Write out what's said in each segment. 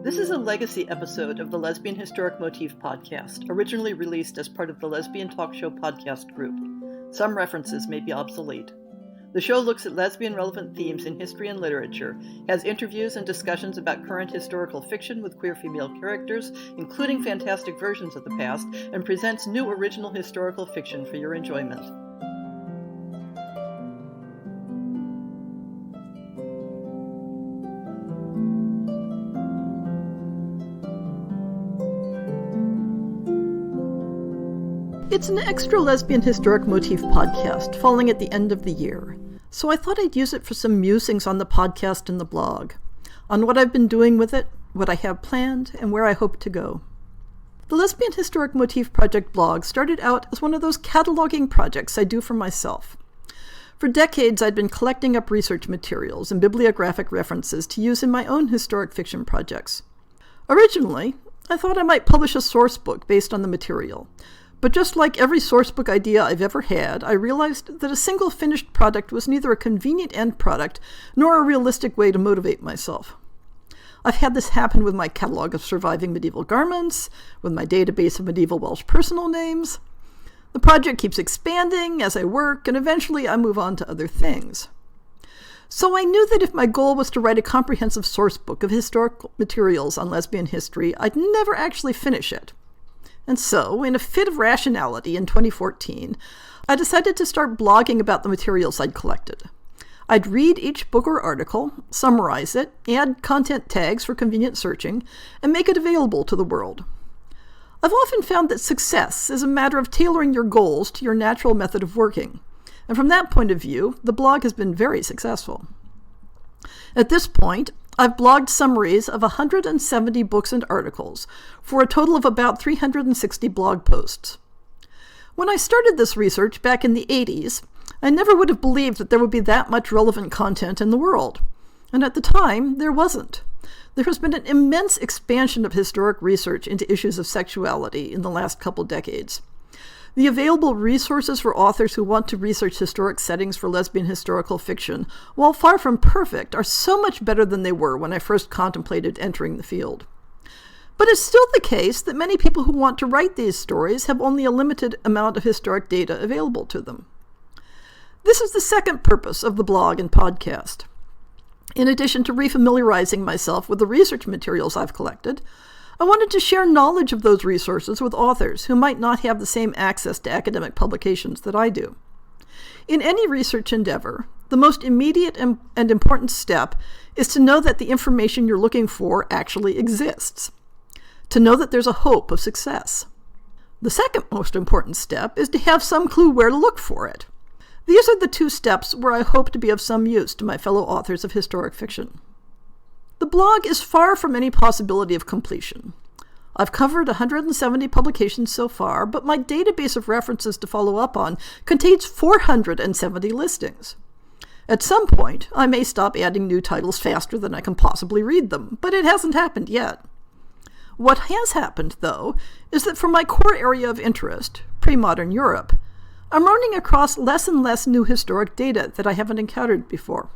This is a legacy episode of the Lesbian Historic Motif podcast, originally released as part of the Lesbian Talk Show podcast group. Some references may be obsolete. The show looks at lesbian-relevant themes in history and literature, has interviews and discussions about current historical fiction with queer female characters, including fantastic versions of the past, and presents new original historical fiction for your enjoyment. It's an extra lesbian historic motif podcast falling at the end of the year, so I thought I'd use it for some musings on the podcast and the blog, on what I've been doing with it, what I have planned, and where I hope to go. The Lesbian Historic Motif Project blog started out as one of those cataloging projects I do for myself. For decades, I'd been collecting up research materials and bibliographic references to use in my own historic fiction projects. Originally, I thought I might publish a source book based on the material. But just like every sourcebook idea I've ever had, I realized that a single finished product was neither a convenient end product nor a realistic way to motivate myself. I've had this happen with my catalog of surviving medieval garments, with my database of medieval Welsh personal names. The project keeps expanding as I work, and eventually I move on to other things. So I knew that if my goal was to write a comprehensive sourcebook of historical materials on lesbian history, I'd never actually finish it. And so, in a fit of rationality in 2014, I decided to start blogging about the materials I'd collected. I'd read each book or article, summarize it, add content tags for convenient searching, and make it available to the world. I've often found that success is a matter of tailoring your goals to your natural method of working, and from that point of view, the blog has been very successful. At this point, I've blogged summaries of 170 books and articles for a total of about 360 blog posts. When I started this research back in the 80s, I never would have believed that there would be that much relevant content in the world. And at the time, there wasn't. There has been an immense expansion of historic research into issues of sexuality in the last couple decades. The available resources for authors who want to research historic settings for lesbian historical fiction, while far from perfect, are so much better than they were when I first contemplated entering the field. But it's still the case that many people who want to write these stories have only a limited amount of historic data available to them. This is the second purpose of the blog and podcast. In addition to refamiliarizing myself with the research materials I've collected, I wanted to share knowledge of those resources with authors who might not have the same access to academic publications that I do. In any research endeavor, the most immediate and important step is to know that the information you're looking for actually exists, to know that there's a hope of success. The second most important step is to have some clue where to look for it. These are the two steps where I hope to be of some use to my fellow authors of historic fiction. The blog is far from any possibility of completion. I've covered 170 publications so far, but my database of references to follow up on contains 470 listings. At some point, I may stop adding new titles faster than I can possibly read them, but it hasn't happened yet. What has happened, though, is that for my core area of interest, pre-modern Europe, I'm running across less and less new historic data that I haven't encountered before.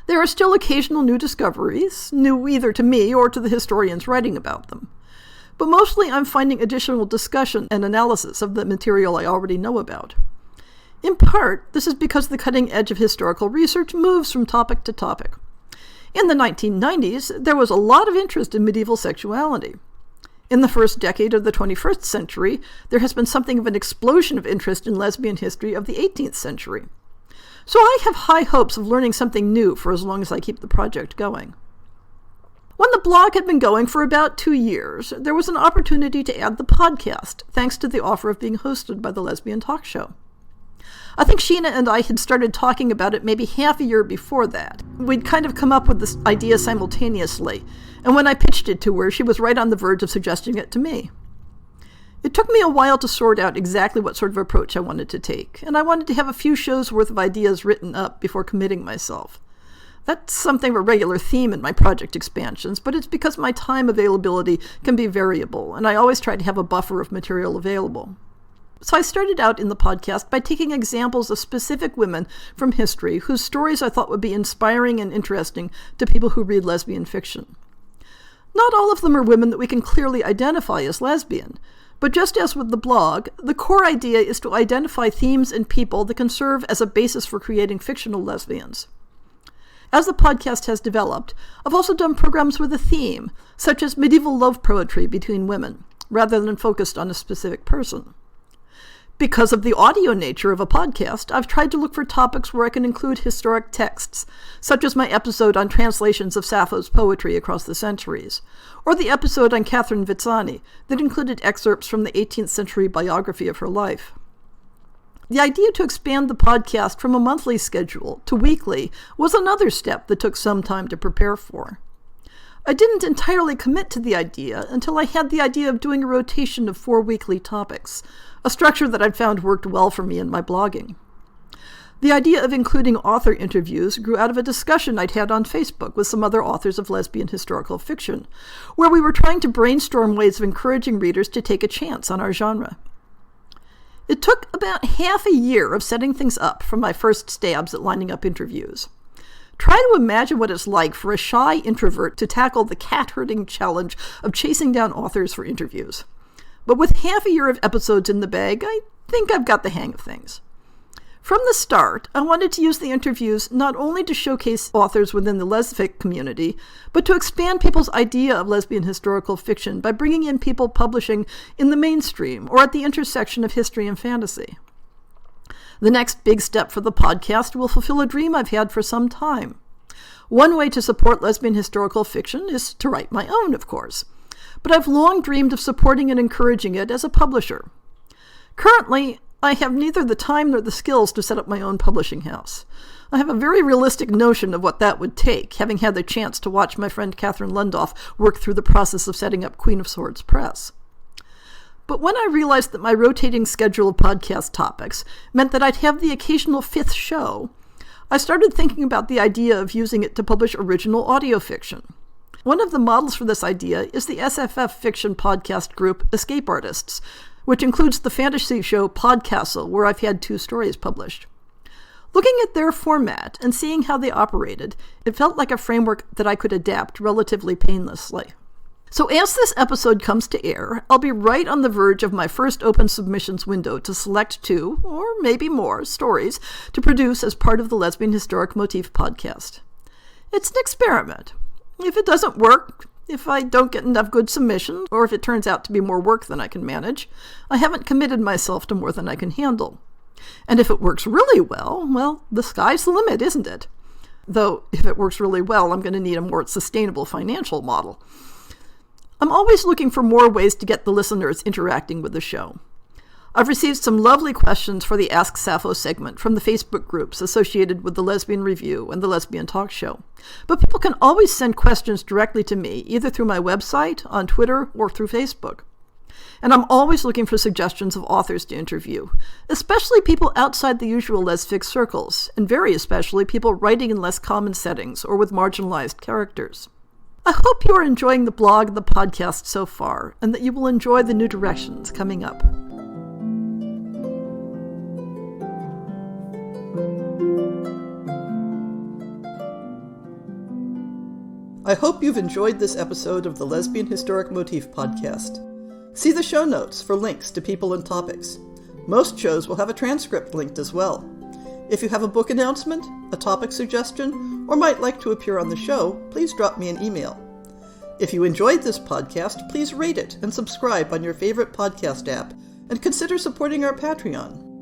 There are still occasional new discoveries, new either to me or to the historians writing about them. But mostly I'm finding additional discussion and analysis of the material I already know about. In part, this is because the cutting edge of historical research moves from topic to topic. In the 1990s, there was a lot of interest in medieval sexuality. In the first decade of the 21st century, there has been something of an explosion of interest in lesbian history of the 18th century. So I have high hopes of learning something new for as long as I keep the project going. When the blog had been going for about 2 years, there was an opportunity to add the podcast, thanks to the offer of being hosted by the Lesbian Talk Show. I think Sheena and I had started talking about it maybe half a year before that. We'd kind of come up with this idea simultaneously, and when I pitched it to her, she was right on the verge of suggesting it to me. It took me a while to sort out exactly what sort of approach I wanted to take, and I wanted to have a few shows worth of ideas written up before committing myself. That's something of a regular theme in my project expansions, but it's because my time availability can be variable, and I always try to have a buffer of material available. So I started out in the podcast by taking examples of specific women from history whose stories I thought would be inspiring and interesting to people who read lesbian fiction. Not all of them are women that we can clearly identify as lesbian, but just as with the blog, the core idea is to identify themes and people that can serve as a basis for creating fictional lesbians. As the podcast has developed, I've also done programs with a theme, such as medieval love poetry between women, rather than focused on a specific person. Because of the audio nature of a podcast, I've tried to look for topics where I can include historic texts, such as my episode on translations of Sappho's poetry across the centuries, or the episode on Catherine Vizzani that included excerpts from the 18th century biography of her life. The idea to expand the podcast from a monthly schedule to weekly was another step that took some time to prepare for. I didn't entirely commit to the idea until I had the idea of doing a rotation of 4 weekly topics, a structure that I'd found worked well for me in my blogging. The idea of including author interviews grew out of a discussion I'd had on Facebook with some other authors of lesbian historical fiction, where we were trying to brainstorm ways of encouraging readers to take a chance on our genre. It took about half a year of setting things up from my first stabs at lining up interviews. Try to imagine what it's like for a shy introvert to tackle the cat-herding challenge of chasing down authors for interviews. But with half a year of episodes in the bag, I think I've got the hang of things. From the start, I wanted to use the interviews not only to showcase authors within the lesfic community, but to expand people's idea of lesbian historical fiction by bringing in people publishing in the mainstream or at the intersection of history and fantasy. The next big step for the podcast will fulfill a dream I've had for some time. One way to support lesbian historical fiction is to write my own, of course, but I've long dreamed of supporting and encouraging it as a publisher. Currently, I have neither the time nor the skills to set up my own publishing house. I have a very realistic notion of what that would take, having had the chance to watch my friend Catherine Lundoff work through the process of setting up Queen of Swords Press. But when I realized that my rotating schedule of podcast topics meant that I'd have the occasional 5th show, I started thinking about the idea of using it to publish original audio fiction. One of the models for this idea is the SFF fiction podcast group Escape Artists, which includes the fantasy show Podcastle, where I've had 2 stories published. Looking at their format and seeing how they operated, it felt like a framework that I could adapt relatively painlessly. So as this episode comes to air, I'll be right on the verge of my first open submissions window to select 2, or maybe more, stories to produce as part of the Lesbian Historic Motif podcast. It's an experiment. If it doesn't work, if I don't get enough good submissions, or if it turns out to be more work than I can manage, I haven't committed myself to more than I can handle. And if it works really well, the sky's the limit, isn't it? Though, if it works really well, I'm going to need a more sustainable financial model. I'm always looking for more ways to get the listeners interacting with the show. I've received some lovely questions for the Ask Sappho segment from the Facebook groups associated with the Lesbian Review and the Lesbian Talk Show. But people can always send questions directly to me, either through my website, on Twitter, or through Facebook. And I'm always looking for suggestions of authors to interview, especially people outside the usual lesfic circles, and very especially people writing in less common settings or with marginalized characters. I hope you are enjoying the blog and the podcast so far, and that you will enjoy the new directions coming up. I hope you've enjoyed this episode of the Lesbian Historic Motif podcast. See the show notes for links to people and topics. Most shows will have a transcript linked as well. If you have a book announcement, a topic suggestion, or might like to appear on the show, please drop me an email. If you enjoyed this podcast, please rate it and subscribe on your favorite podcast app, and consider supporting our Patreon.